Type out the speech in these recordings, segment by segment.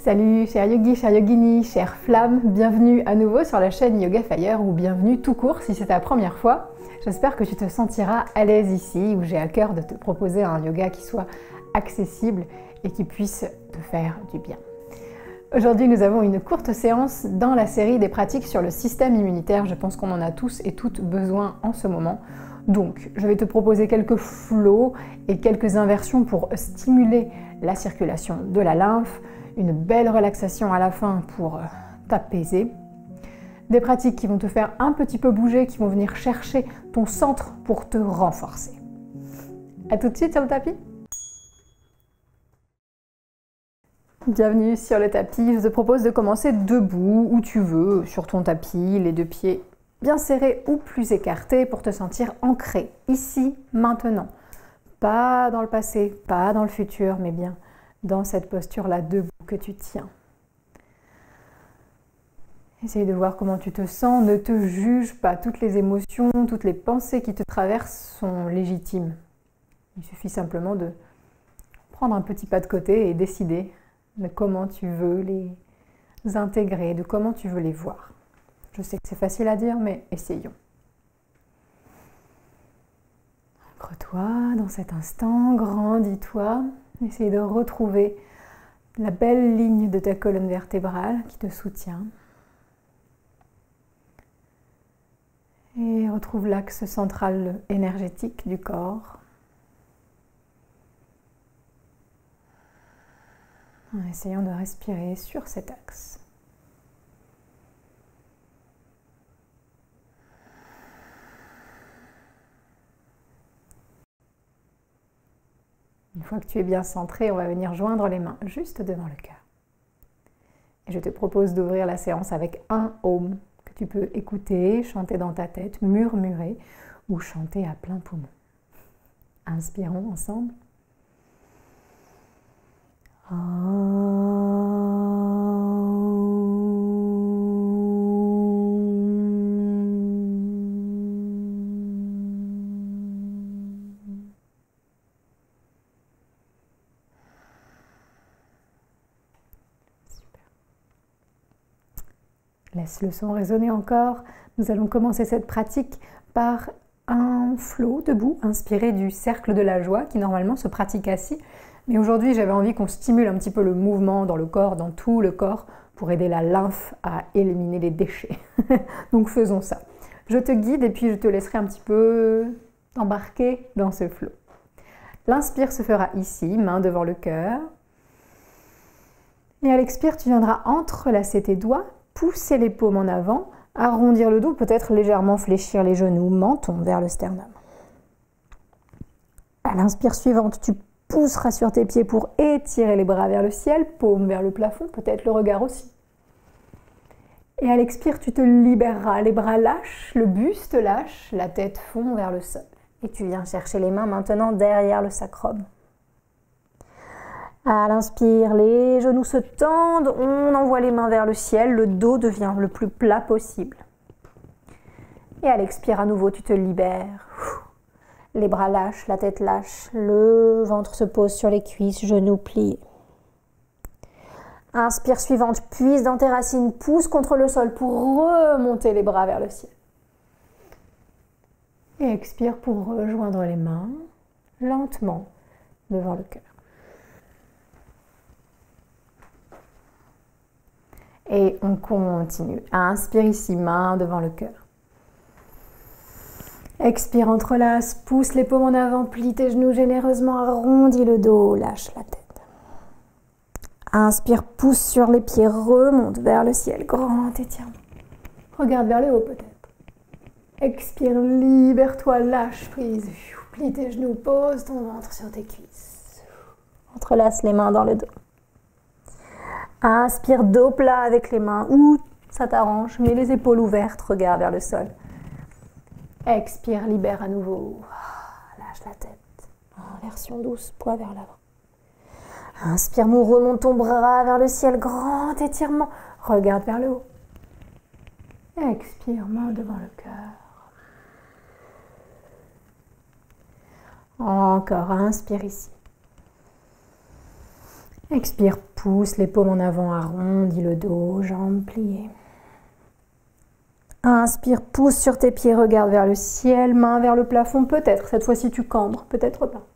Salut chers yogis, chers yoginis, chères flammes, bienvenue à nouveau sur la chaîne Yoga Fire ou bienvenue tout court si c'est ta première fois. J'espère que tu te sentiras à l'aise ici où j'ai à cœur de te proposer un yoga qui soit accessible et qui puisse te faire du bien. Aujourd'hui nous avons une courte séance dans la série des pratiques sur le système immunitaire. Je pense qu'on en a tous et toutes besoin en ce moment. Donc je vais te proposer quelques flows et quelques inversions pour stimuler la circulation de la lymphe. Une belle relaxation à la fin pour t'apaiser. Des pratiques qui vont te faire un petit peu bouger, qui vont venir chercher ton centre pour te renforcer. A tout de suite sur le tapis. Bienvenue sur le tapis. Je te propose de commencer debout, où tu veux, sur ton tapis, les deux pieds bien serrés ou plus écartés pour te sentir ancré, ici, maintenant. Pas dans le passé, pas dans le futur, mais bien dans cette posture-là debout que tu tiens. Essaye de voir comment tu te sens, ne te juge pas. Toutes les émotions, toutes les pensées qui te traversent sont légitimes. Il suffit simplement de prendre un petit pas de côté et décider de comment tu veux les intégrer, de comment tu veux les voir. Je sais que c'est facile à dire, mais essayons. Ancre-toi dans cet instant, grandis-toi. Essaye de retrouver la belle ligne de ta colonne vertébrale qui te soutient. Et retrouve l'axe central énergétique du corps. En essayant de respirer sur cet axe. Une fois que tu es bien centré, on va venir joindre les mains juste devant le cœur. Et je te propose d'ouvrir la séance avec un Om que tu peux écouter, chanter dans ta tête, murmurer ou chanter à plein poumon. Inspirons ensemble. Laisse le son résonner encore. Nous allons commencer cette pratique par un flow debout, inspiré du cercle de la joie qui normalement se pratique assis. Mais aujourd'hui, j'avais envie qu'on stimule un petit peu le mouvement dans le corps, dans tout le corps, pour aider la lymphe à éliminer les déchets. Donc faisons ça. Je te guide et puis je te laisserai un petit peu t'embarquer dans ce flow. L'inspire se fera ici, main devant le cœur. Et à l'expire, tu viendras entrelacer tes doigts, pousser les paumes en avant, arrondir le dos, peut-être légèrement fléchir les genoux, menton vers le sternum. À l'inspire suivante, tu pousseras sur tes pieds pour étirer les bras vers le ciel, paumes vers le plafond, peut-être le regard aussi. Et à l'expire, tu te libéreras, les bras lâchent, le buste lâche, la tête fond vers le sol. Et tu viens chercher les mains maintenant derrière le sacrum. À l'inspire, les genoux se tendent, on envoie les mains vers le ciel, le dos devient le plus plat possible. Et à l'expire, à nouveau, tu te libères. Les bras lâchent, la tête lâche, le ventre se pose sur les cuisses, genoux pliés. Inspire suivante, puise dans tes racines, pousse contre le sol pour remonter les bras vers le ciel. Et expire pour rejoindre les mains, lentement, devant le cœur. Et on continue. Inspire ici, main devant le cœur. Expire, entrelace, pousse les paumes en avant, plie tes genoux généreusement, arrondis le dos, lâche la tête. Inspire, pousse sur les pieds, remonte vers le ciel, grand étirement. Regarde vers le haut peut-être. Expire, libère-toi, lâche prise. Plie tes genoux, pose ton ventre sur tes cuisses. Entrelace les mains dans le dos. Inspire, dos plat avec les mains, ou ça t'arrange, mets les épaules ouvertes, regarde vers le sol. Expire, libère à nouveau, lâche la tête, en version douce, poids vers l'avant. Inspire, nous remontons bras vers le ciel, grand étirement, regarde vers le haut. Expire, main devant le cœur. Encore, inspire ici. Expire, pousse les paumes en avant, arrondis le dos, jambes pliées. Inspire, pousse sur tes pieds, regarde vers le ciel, main vers le plafond, peut-être. Cette fois-ci, tu cambres, peut-être pas.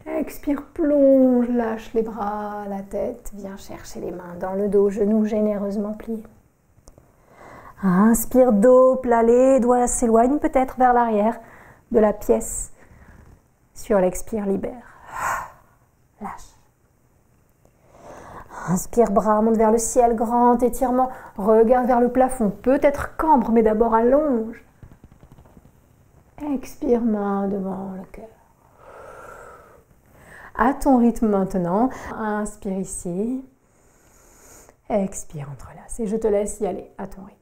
Expire, plonge, lâche les bras, la tête, viens chercher les mains dans le dos, genoux généreusement pliés. Inspire, dos plat, les doigts s'éloignent peut-être vers l'arrière de la pièce. Sur l'expire, libère. Lâche. Inspire, bras monte vers le ciel, grand étirement. Regarde vers le plafond, peut-être cambre, mais d'abord allonge. Expire, main devant le cœur. À ton rythme maintenant, inspire ici. Expire, entrelace. Et je te laisse y aller à ton rythme.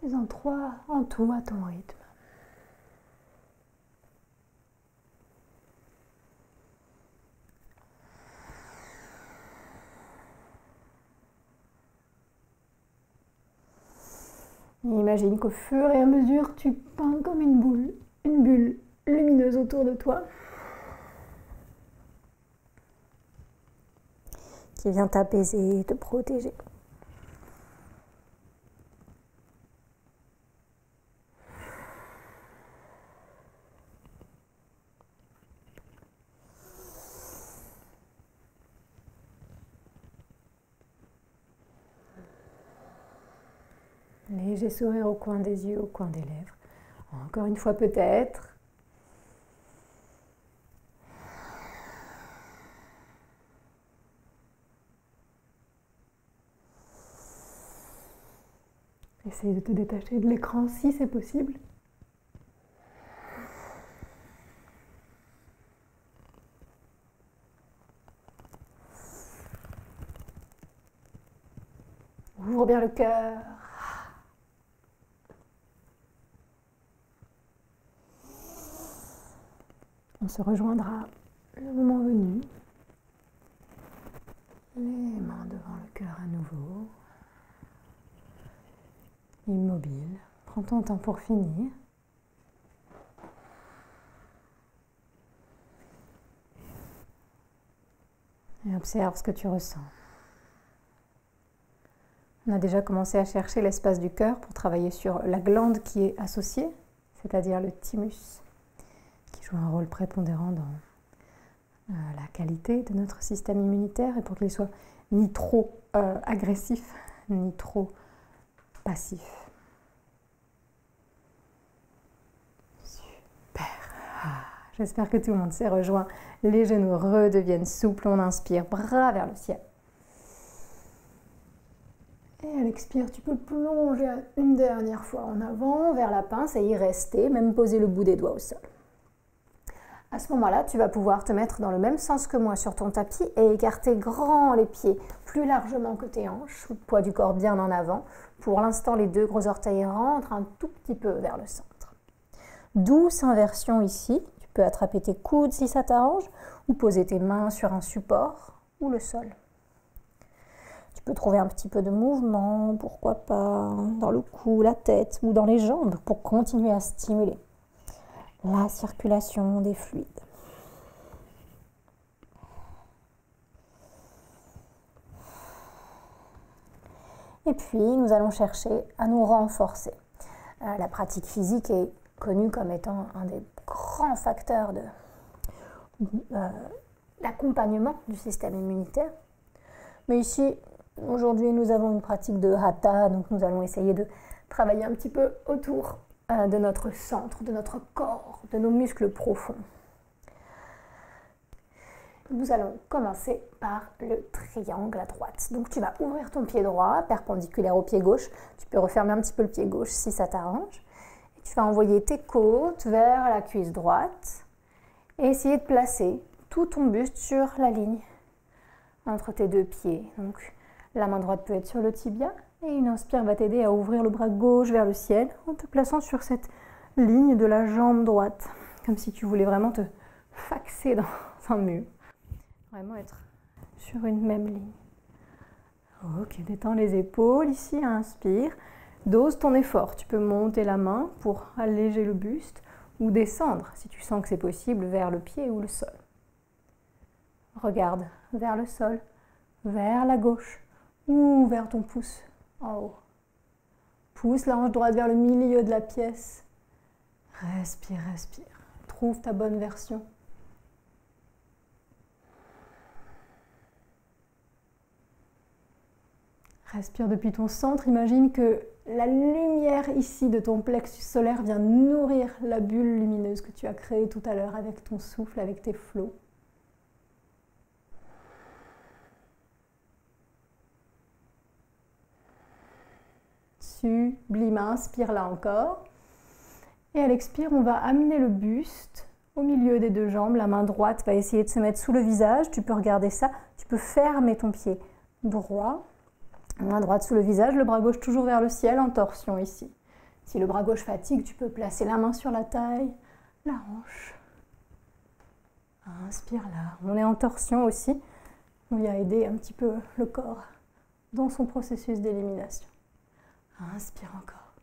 Fais-en 3 en tout à ton rythme. Et imagine qu'au fur et à mesure, tu peins comme une bulle lumineuse autour de toi, qui vient t'apaiser et te protéger. Léger sourire au coin des yeux, au coin des lèvres. Encore une fois peut-être. Essaye de te détacher de l'écran si c'est possible. Ouvre bien le cœur. On se rejoindra le moment venu. Les mains devant le cœur à nouveau. Immobile. Prends ton temps pour finir. Et observe ce que tu ressens. On a déjà commencé à chercher l'espace du cœur pour travailler sur la glande qui est associée, c'est-à-dire le thymus, qui joue un rôle prépondérant dans la qualité de notre système immunitaire et pour qu'il soit ni trop agressif, ni trop passif. Super. J'espère que tout le monde s'est rejoint. Les genoux redeviennent souples. On inspire, bras vers le ciel. Et à l'expire, tu peux plonger une dernière fois en avant, vers la pince et y rester, même poser le bout des doigts au sol. À ce moment-là, tu vas pouvoir te mettre dans le même sens que moi sur ton tapis et écarter grand les pieds, plus largement que tes hanches, poids du corps bien en avant. Pour l'instant, les 2 gros orteils rentrent un tout petit peu vers le centre. Douce inversion ici. Tu peux attraper tes coudes si ça t'arrange ou poser tes mains sur un support ou le sol. Tu peux trouver un petit peu de mouvement, pourquoi pas, dans le cou, la tête ou dans les jambes pour continuer à stimuler la circulation des fluides. Et puis, nous allons chercher à nous renforcer. La pratique physique est connue comme étant un des grands facteurs d'accompagnement du système immunitaire. Mais ici, aujourd'hui, nous avons une pratique de hatha, donc nous allons essayer de travailler un petit peu autour de notre centre, de notre corps, de nos muscles profonds. Nous allons commencer par le triangle à droite. Donc tu vas ouvrir ton pied droit, perpendiculaire au pied gauche. Tu peux refermer un petit peu le pied gauche si ça t'arrange. Et tu vas envoyer tes côtes vers la cuisse droite et essayer de placer tout ton buste sur la ligne entre tes 2 pieds. Donc La main droite peut être sur le tibia et une inspire va t'aider à ouvrir le bras gauche vers le ciel en te plaçant sur cette ligne de la jambe droite, comme si tu voulais vraiment te faxer dans un mur. Vraiment être sur une même ligne. Ok, détends les épaules ici, inspire. Dose ton effort. Tu peux monter la main pour alléger le buste ou descendre, si tu sens que c'est possible, vers le pied ou le sol. Regarde vers le sol, vers la gauche ou vers ton pouce en haut. Pousse la hanche droite vers le milieu de la pièce. Respire, respire. Trouve ta bonne version. Respire depuis ton centre. Imagine que la lumière ici de ton plexus solaire vient nourrir la bulle lumineuse que tu as créée tout à l'heure avec ton souffle, avec tes flots. Sublime, inspire là encore. Et à l'expire, on va amener le buste au milieu des deux jambes. La main droite va essayer de se mettre sous le visage. Tu peux regarder ça. Tu peux fermer ton pied droit. Main droite sous le visage, le bras gauche toujours vers le ciel en torsion ici. Si le bras gauche fatigue, tu peux placer la main sur la taille, la hanche. Inspire là. On est en torsion aussi. On vient aider un petit peu le corps dans son processus d'élimination. Inspire encore.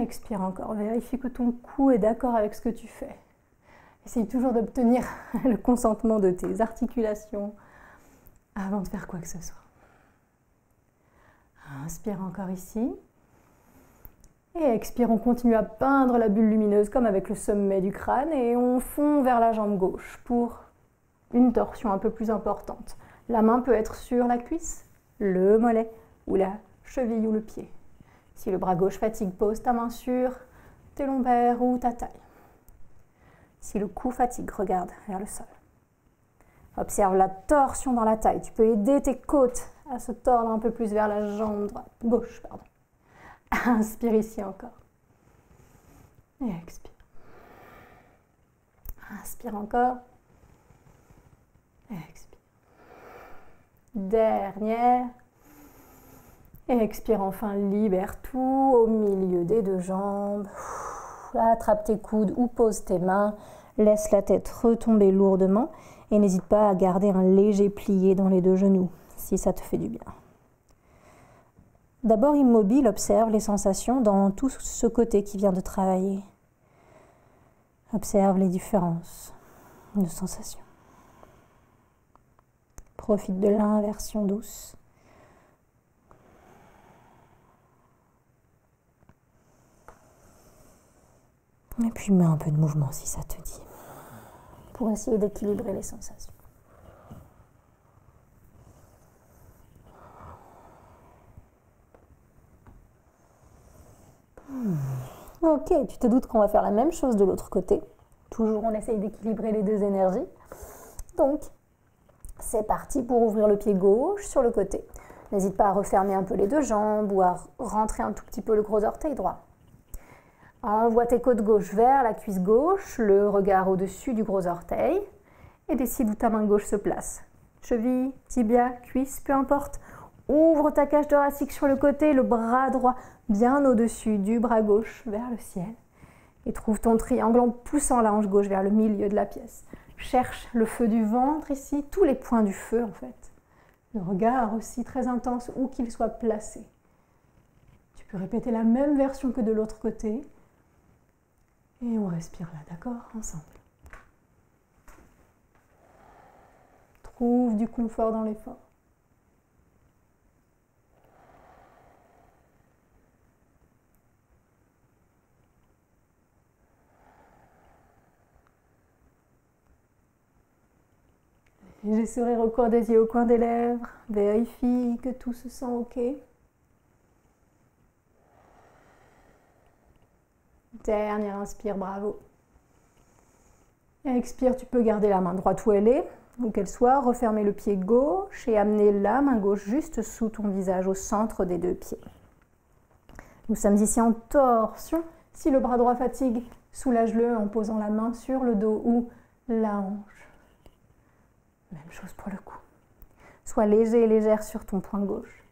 Expire encore. Vérifie que ton cou est d'accord avec ce que tu fais. Essaye toujours d'obtenir le consentement de tes articulations avant de faire quoi que ce soit. Inspire encore ici. Et expire, on continue à peindre la bulle lumineuse comme avec le sommet du crâne et on fond vers la jambe gauche pour une torsion un peu plus importante. La main peut être sur la cuisse, le mollet ou la cheville ou le pied. Si le bras gauche fatigue, pose ta main sur tes lombaires ou ta taille. Si le cou fatigue, regarde vers le sol. Observe la torsion dans la taille. Tu peux aider tes côtes à se tordre un peu plus vers la jambe droite, gauche. Inspire ici encore. Et expire. Inspire encore. Et expire. Dernière. Et expire enfin, libère tout au milieu des deux jambes. Attrape tes coudes ou pose tes mains. Laisse la tête retomber lourdement et n'hésite pas à garder un léger plié dans les deux genoux, si ça te fait du bien. D'abord immobile, observe les sensations dans tout ce côté qui vient de travailler. Observe les différences de sensations. Profite de l'inversion douce. Et puis mets un peu de mouvement si ça te dit, pour essayer d'équilibrer les sensations. Ok, tu te doutes qu'on va faire la même chose de l'autre côté. Toujours on essaye d'équilibrer les deux énergies. Donc, c'est parti pour ouvrir le pied gauche sur le côté. N'hésite pas à refermer un peu les deux jambes ou à rentrer un tout petit peu le gros orteil droit. Envoie tes côtes gauche vers la cuisse gauche, le regard au-dessus du gros orteil et décide où ta main gauche se place. Cheville, tibia, cuisse, peu importe. Ouvre ta cage thoracique sur le côté, le bras droit bien au-dessus du bras gauche vers le ciel. Et trouve ton triangle en poussant la hanche gauche vers le milieu de la pièce. Cherche le feu du ventre ici, tous les points du feu en fait. Le regard aussi très intense où qu'il soit placé. Tu peux répéter la même version que de l'autre côté. Et on respire là, d'accord? Ensemble. Trouve du confort dans l'effort. Léger sourire au coin des yeux, au coin des lèvres. Vérifie que tout se sent ok. Dernière inspire, bravo. Et expire, tu peux garder la main droite où elle est, où qu'elle soit, refermer le pied gauche et amener la main gauche juste sous ton visage, au centre des deux pieds. Nous sommes ici en torsion. Si le bras droit fatigue, soulage-le en posant la main sur le dos ou la hanche. Même chose pour le cou. Sois léger et légère sur ton poing gauche.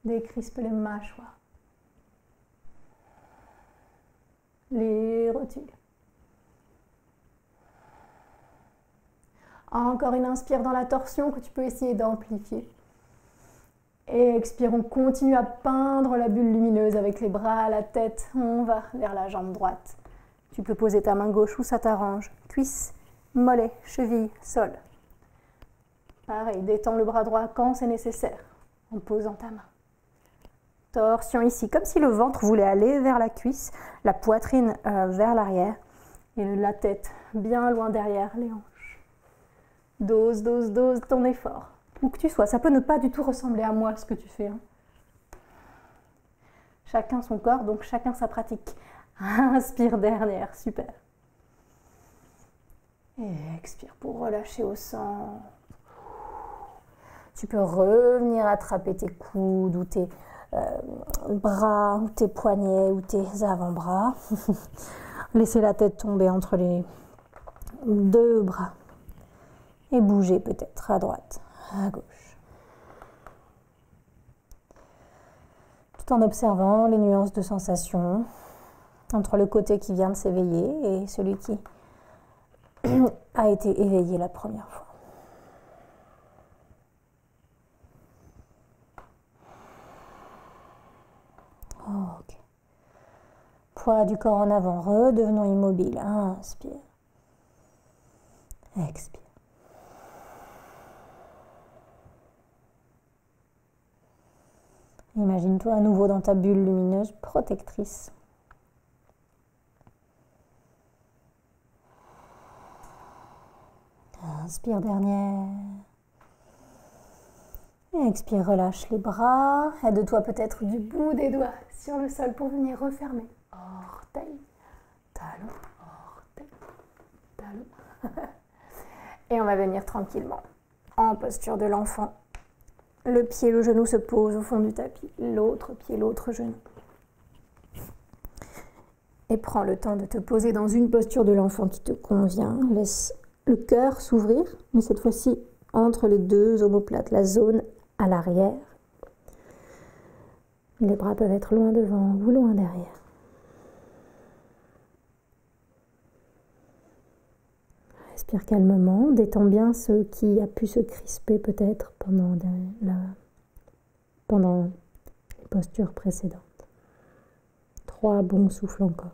Décrispe les mâchoires. Les rotules. Encore une inspire dans la torsion que tu peux essayer d'amplifier. Et expire, on continue à peindre la bulle lumineuse avec les bras, la tête. On va vers la jambe droite. Tu peux poser ta main gauche où ça t'arrange. Cuisse, mollet, cheville, sol. Pareil, détends le bras droit quand c'est nécessaire, en posant ta main. Torsion ici, comme si le ventre voulait aller vers la cuisse, la poitrine vers l'arrière et la tête bien loin derrière les hanches. Dose ton effort. Où que tu sois, ça peut ne pas du tout ressembler à moi ce que tu fais. Hein. Chacun son corps, donc chacun sa pratique. Inspire dernière, super. Et expire pour relâcher au centre. Tu peux revenir attraper tes coudes ou tes bras, ou tes poignets ou tes avant-bras. Laissez la tête tomber entre les deux bras. Et bouger peut-être à droite, à gauche. Tout en observant les nuances de sensations entre le côté qui vient de s'éveiller et celui qui a été éveillé la première fois. Ok. Poids du corps en avant, redevenons immobiles. Inspire. Expire. Imagine-toi à nouveau dans ta bulle lumineuse protectrice. Inspire dernière. Et expire, relâche les bras. Aide-toi peut-être du bout des doigts sur le sol pour venir refermer. Orteil, talon, orteil, talon. Et on va venir tranquillement en posture de l'enfant. Le pied, le genou se pose au fond du tapis. L'autre pied, l'autre genou. Et prends le temps de te poser dans une posture de l'enfant qui te convient. Laisse le cœur s'ouvrir, mais cette fois-ci entre les deux omoplates, la zone à l'arrière. Les bras peuvent être loin devant ou loin derrière. Respire calmement, détends bien ce qui a pu se crisper peut-être pendant les postures précédentes. 3 bons souffles encore.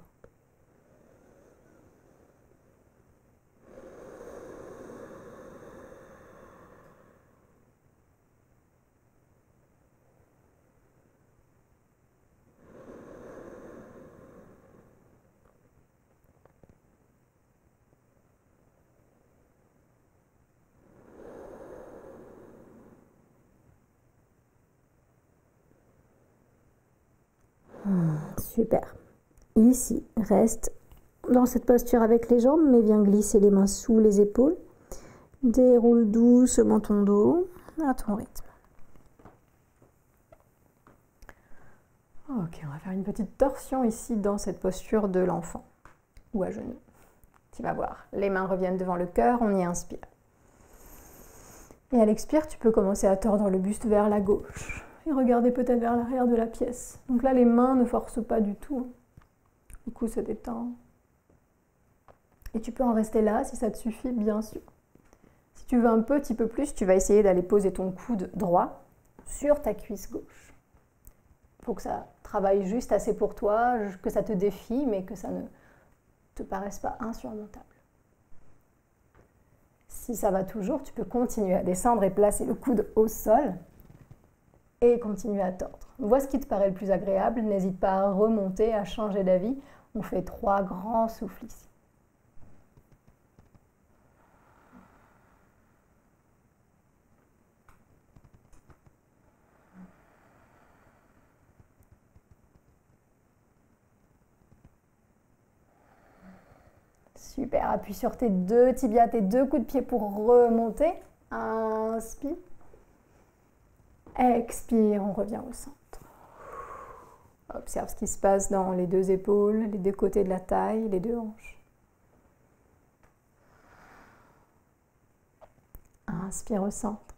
Super. Ici, reste dans cette posture avec les jambes, mais viens glisser les mains sous les épaules. Déroule doucement ton dos à ton rythme. Ok, on va faire une petite torsion ici dans cette posture de l'enfant ou à genoux. Tu vas voir, les mains reviennent devant le cœur, on y inspire. Et à l'expire, tu peux commencer à tordre le buste vers la gauche. Et regarder peut-être vers l'arrière de la pièce. Donc là, les mains ne forcent pas du tout. Le cou se détend. Et tu peux en rester là si ça te suffit, bien sûr. Si tu veux un petit peu plus, tu vas essayer d'aller poser ton coude droit sur ta cuisse gauche. Il faut que ça travaille juste assez pour toi, que ça te défie, mais que ça ne te paraisse pas insurmontable. Si ça va toujours, tu peux continuer à descendre et placer le coude au sol. Et continue à tordre. Vois ce qui te paraît le plus agréable. N'hésite pas à remonter, à changer d'avis. On fait 3 grands souffles ici. Super. Appuie sur tes 2 tibias, tes 2 coups de pied pour remonter. Inspire. Expire, on revient au centre. Observe ce qui se passe dans les 2 épaules, les 2 côtés de la taille, les 2 hanches. Inspire au centre.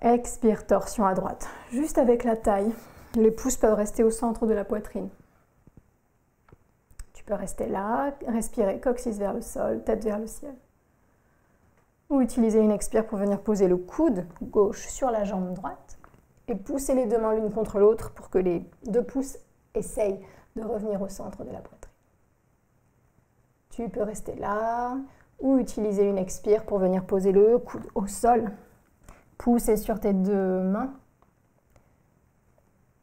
Expire, torsion à droite. Juste avec la taille. Les pouces peuvent rester au centre de la poitrine. Tu peux rester là, respirer, coccyx vers le sol, tête vers le ciel. Ou utiliser une expire pour venir poser le coude gauche sur la jambe droite et pousser les deux mains l'une contre l'autre pour que les deux pouces essayent de revenir au centre de la poitrine. Tu peux rester là ou utiliser une expire pour venir poser le coude au sol. Pousser sur tes deux mains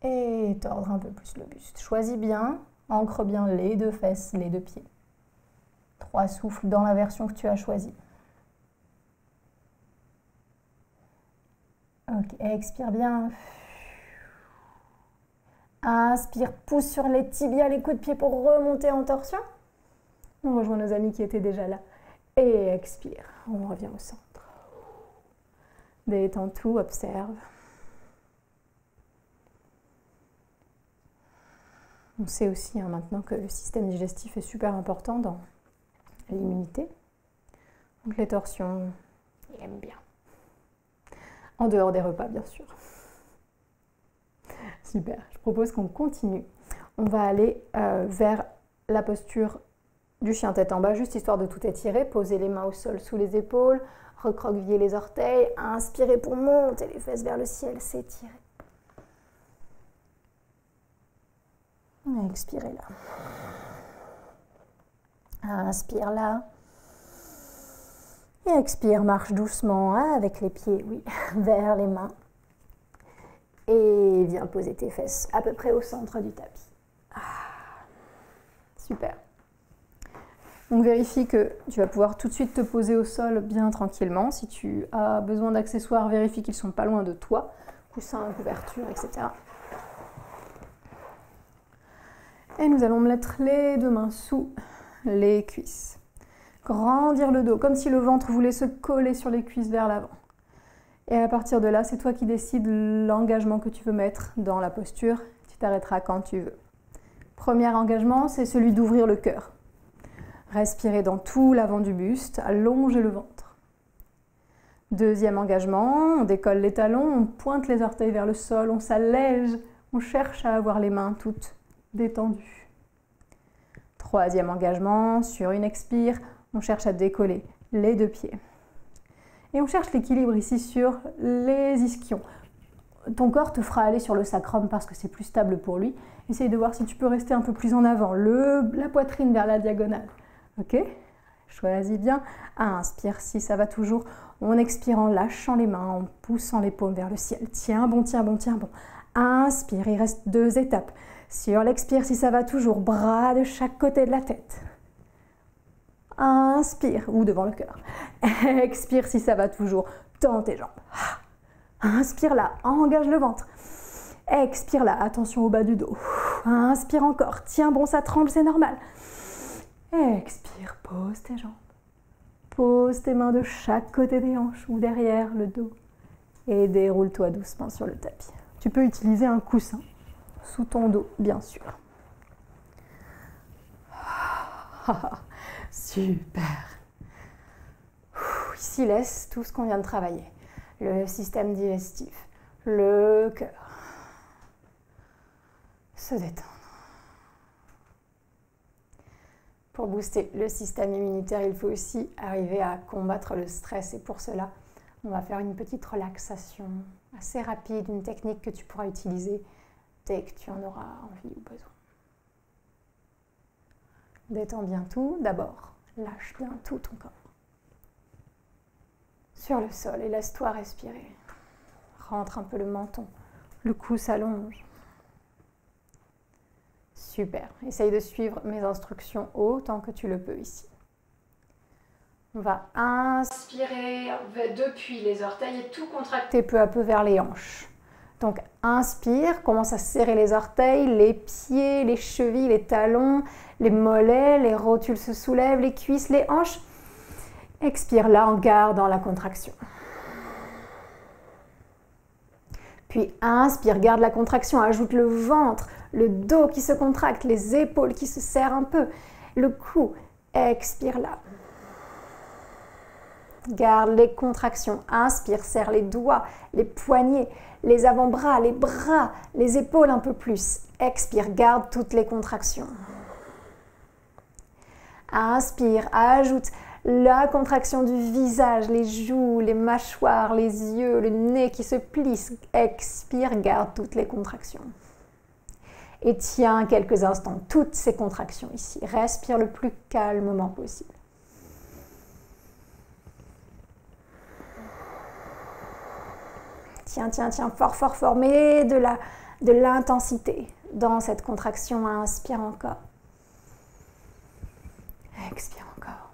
et tordre un peu plus le buste. Choisis bien, ancre bien les deux fesses, les deux pieds. 3 souffles dans la version que tu as choisie. Ok, expire bien. Inspire, pousse sur les tibias, les coups de pied pour remonter en torsion. On rejoint nos amis qui étaient déjà là. Et expire, on revient au centre. Détends tout, observe. On sait aussi maintenant que le système digestif est super important dans l'immunité. Donc les torsions, il aime bien. En dehors des repas, bien sûr. Super, je propose qu'on continue. On va aller vers la posture du chien tête en bas, juste histoire de tout étirer. Poser les mains au sol sous les épaules, recroqueviller les orteils, inspirer pour monter les fesses vers le ciel, s'étirer. Expirez là. Inspire là. Et expire, marche doucement avec les pieds, oui, vers les mains. Et viens poser tes fesses à peu près au centre du tapis. Super. Donc vérifie que tu vas pouvoir tout de suite te poser au sol bien tranquillement. Si tu as besoin d'accessoires, vérifie qu'ils ne sont pas loin de toi. Coussin, couverture, etc. Et nous allons mettre les deux mains sous les cuisses. Grandir le dos, comme si le ventre voulait se coller sur les cuisses vers l'avant. Et à partir de là, c'est toi qui décides l'engagement que tu veux mettre dans la posture. Tu t'arrêteras quand tu veux. Premier engagement, c'est celui d'ouvrir le cœur. Respirer dans tout l'avant du buste, allonger le ventre. Deuxième engagement, on décolle les talons, on pointe les orteils vers le sol, on s'allège, on cherche à avoir les mains toutes détendues. Troisième engagement, sur une expire, on cherche à décoller les deux pieds. Et on cherche l'équilibre ici sur les ischions. Ton corps te fera aller sur le sacrum parce que c'est plus stable pour lui. Essaye de voir si tu peux rester un peu plus en avant, la poitrine vers la diagonale. Ok? Choisis bien. Inspire si ça va toujours. On expire en lâchant les mains, en poussant les paumes vers le ciel. Tiens bon, tiens bon, tiens bon. Inspire, il reste 2 étapes. Sur l'expire si ça va toujours, bras de chaque côté de la tête. Inspire, ou devant le cœur. Expire si ça va toujours, tends tes jambes. Inspire là, engage le ventre. Expire là, attention au bas du dos. Inspire encore, tiens bon, ça tremble, c'est normal. Expire, pose tes jambes. Pose tes mains de chaque côté des hanches ou derrière le dos. Et déroule-toi doucement sur le tapis. Tu peux utiliser un coussin sous ton dos, bien sûr. Super. Ici, laisse tout ce qu'on vient de travailler. Le système digestif, le cœur. Se détendre. Pour booster le système immunitaire, il faut aussi arriver à combattre le stress. Et pour cela, on va faire une petite relaxation assez rapide, une technique que tu pourras utiliser dès que tu en auras envie ou besoin. Détends bien tout. D'abord, lâche bien tout ton corps. Sur le sol et laisse-toi respirer. Rentre un peu le menton. Le cou s'allonge. Super. Essaye de suivre mes instructions autant que tu le peux ici. On va inspirer depuis les orteils et tout contracter peu à peu vers les hanches. Donc inspire, commence à serrer les orteils, les pieds, les chevilles, les talons, les mollets, les rotules se soulèvent, les cuisses, les hanches. Expire là en gardant la contraction. Puis inspire, garde la contraction, ajoute le ventre, le dos qui se contracte, les épaules qui se serrent un peu, le cou. Expire là. Garde les contractions. Inspire, serre les doigts, les poignets, les avant-bras, les bras, les épaules un peu plus. Expire, garde toutes les contractions. Inspire, ajoute la contraction du visage, les joues, les mâchoires, les yeux, le nez qui se plisse. Expire, garde toutes les contractions. Et tiens quelques instants toutes ces contractions ici. Respire le plus calmement possible. Tiens, tiens, tiens, fort, fort, fort. Mets de l'intensité dans cette contraction. Inspire encore. Expire encore.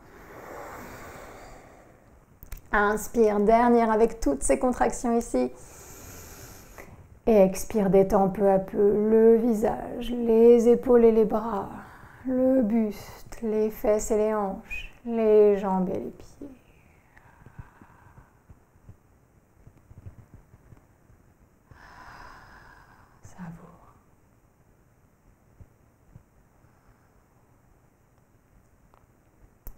Inspire, dernière avec toutes ces contractions ici. Et expire, détends peu à peu le visage, les épaules et les bras, le buste, les fesses et les hanches, les jambes et les pieds. Savoure.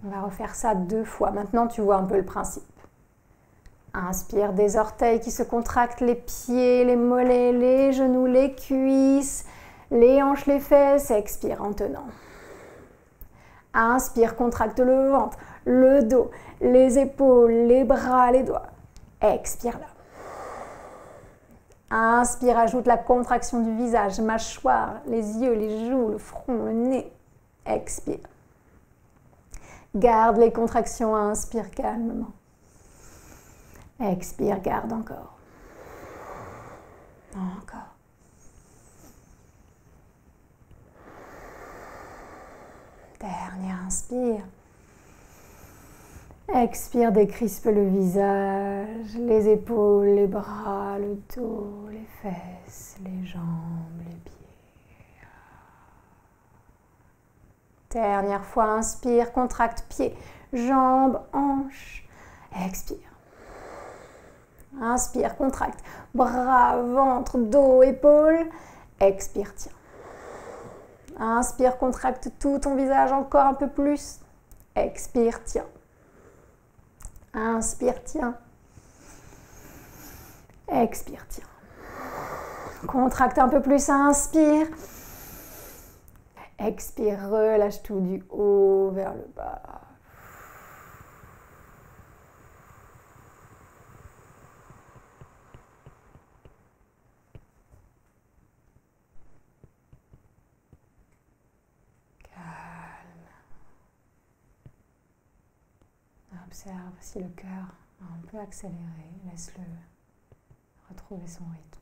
On va refaire ça 2 fois. Maintenant, tu vois un peu le principe. Inspire, des orteils qui se contractent, les pieds, les mollets, les genoux, les cuisses, les hanches, les fesses. Expire en tenant. Inspire, contracte le ventre, le dos, les épaules, les bras, les doigts. Expire là. Inspire, ajoute la contraction du visage, mâchoire, les yeux, les joues, le front, le nez. Expire. Garde les contractions, inspire calmement. Expire, garde encore. Encore. Dernier inspire. Expire, décrispe le visage, les épaules, les bras, le dos, les fesses, les jambes, les pieds. Dernière fois, inspire, contracte pieds, jambes, hanches. Expire. Inspire, contracte bras, ventre, dos, épaules. Expire, tiens. Inspire, contracte tout ton visage encore un peu plus. Expire, tiens. Inspire, tiens. Expire, tiens. Contracte un peu plus, inspire. Expire, relâche tout du haut vers le bas. Observe si le cœur a un peu accéléré, laisse-le retrouver son rythme.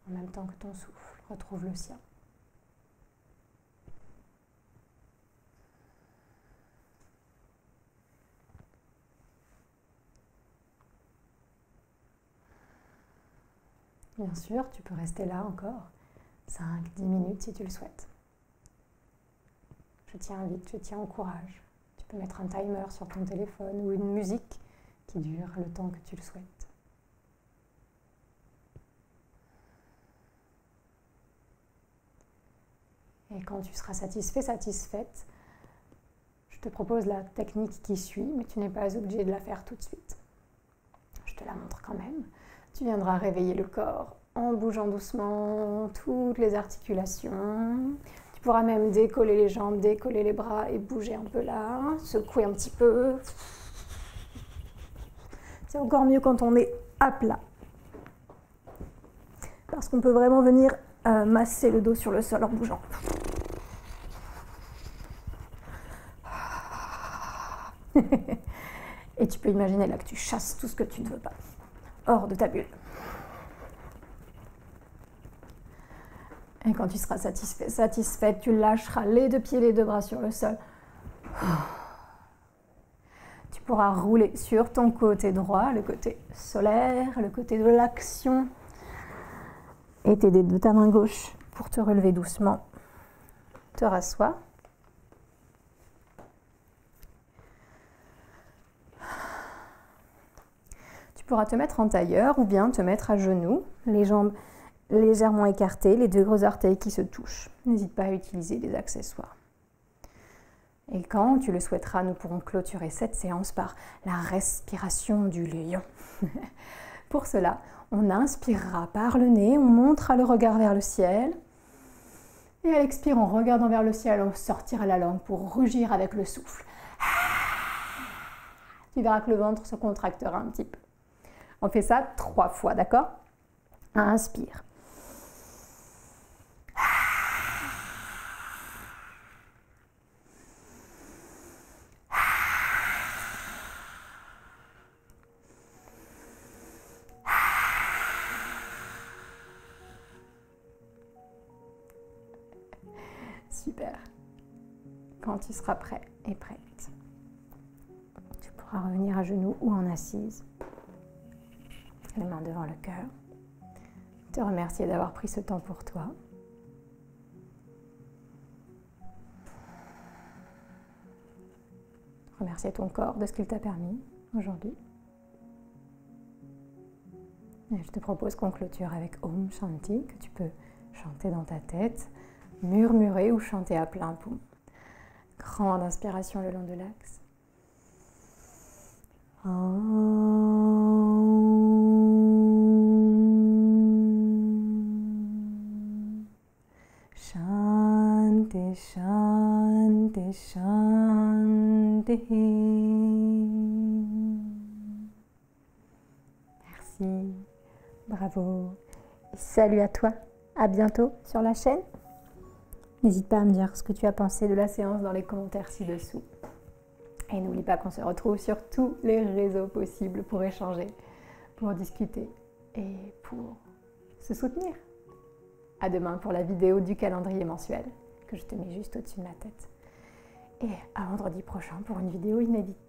En même temps que ton souffle, retrouve le sien. Bien sûr, tu peux rester là encore 5-10 minutes si tu le souhaites. Je t'y invite, je t'y encourage. Tu peux mettre un timer sur ton téléphone ou une musique qui dure le temps que tu le souhaites. Et quand tu seras satisfait, satisfaite, je te propose la technique qui suit, mais tu n'es pas obligé de la faire tout de suite. Je te la montre quand même. Tu viendras réveiller le corps en bougeant doucement toutes les articulations. Tu pourras même décoller les jambes, décoller les bras et bouger un peu là, secouer un petit peu. C'est encore mieux quand on est à plat. Parce qu'on peut vraiment venir masser le dos sur le sol en bougeant. Et tu peux imaginer là que tu chasses tout ce que tu ne veux pas hors de ta bulle. Et quand tu seras satisfait, satisfaite, tu lâcheras les 2 pieds, les 2 bras sur le sol. Tu pourras rouler sur ton côté droit, le côté solaire, le côté de l'action. Et t'aider de ta main gauche pour te relever doucement. Te rasseoir. Tu pourras te mettre en tailleur ou bien te mettre à genoux, les jambes légèrement écartées, les 2 gros orteils qui se touchent. N'hésite pas à utiliser des accessoires. Et quand tu le souhaiteras, nous pourrons clôturer cette séance par la respiration du lion. Pour cela, on inspirera par le nez, on montera le regard vers le ciel. Et à l'expire, en regardant vers le ciel, on sortira la langue pour rugir avec le souffle. Tu verras que le ventre se contractera un petit peu. On fait ça 3 fois, d'accord? Inspire. Super. Quand tu seras prêt et prête, tu pourras revenir à genoux ou en assise, les mains devant le cœur. Te remercier d'avoir pris ce temps pour toi. Remercier ton corps de ce qu'il t'a permis aujourd'hui. Et je te propose qu'on clôture avec Om Shanti, que tu peux chanter dans ta tête, murmurer ou chanter à plein poumon. Grande inspiration le long de l'axe. Shanti, Shanti, Shanti. Merci, bravo. Et salut à toi. À bientôt sur la chaîne. N'hésite pas à me dire ce que tu as pensé de la séance Dans les commentaires ci-dessous. Et n'oublie pas qu'on se retrouve sur tous les réseaux possibles pour échanger, pour discuter et pour se soutenir. À demain pour la vidéo du calendrier mensuel que je te mets juste au-dessus de la tête. Et à vendredi prochain pour une vidéo inédite.